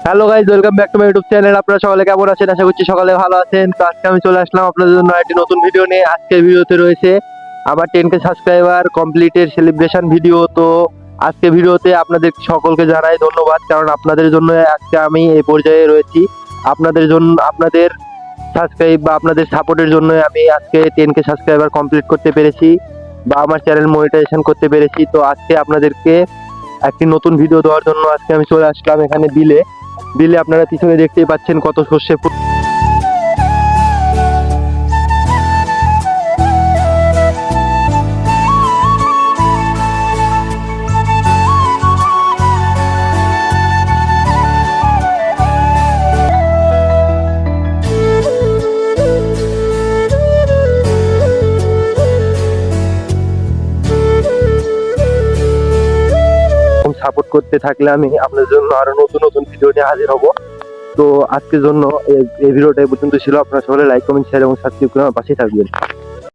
Hello guys, welcome back to my YouTube channel. আপনারা সকালে কেমন আছেন? আশা করছি সকালে ভালো আছেন। তো আজকে আমি চলে আসলাম আপনাদের জন্য একটি নতুন ভিডিও নিয়ে। আজকের ভিডিওতে রয়েছে আমার 10K সাবস্ক্রাইবার কমপ্লিটের সেলিব্রেশন ভিডিও। তো আজকে ভিডিওতে আপনাদের সকলকে জানাই ধন্যবাদ, কারণ আপনাদের জন্য আজকে আমি এই পর্যায়ে রয়েছি। আপনাদের জন্য, আপনাদের সাবস্ক্রাইব বা আপনাদের সাপোর্টের জন্য আমি আজকে 10K সাবস্ক্রাইবার কমপ্লিট করতে পেরেছি বা আমার চ্যানেল মনিটাইজেশন করতে পেরেছি। তো আজকে আপনাদেরকে একটি নতুন ভিডিও দেওয়ার জন্য আজকে আমি চলে আসলাম এখানে বিলে। আপনারা পিছনে দেখতেই পাচ্ছেন কত সর্ষে ফুল। সাপোর্ট করতে থাকলে আমি আপনাদের জন্য আরো নতুন নতুন ভিডিও নিয়ে হাজির হব। তো আজকের জন্য এই ভিডিওটা এই পর্যন্ত ছিল। আপনারা সকলে লাইক, কমেন্ট, শেয়ার এবং সাবস্ক্রাইব করে আমার পাশেই থাকবেন।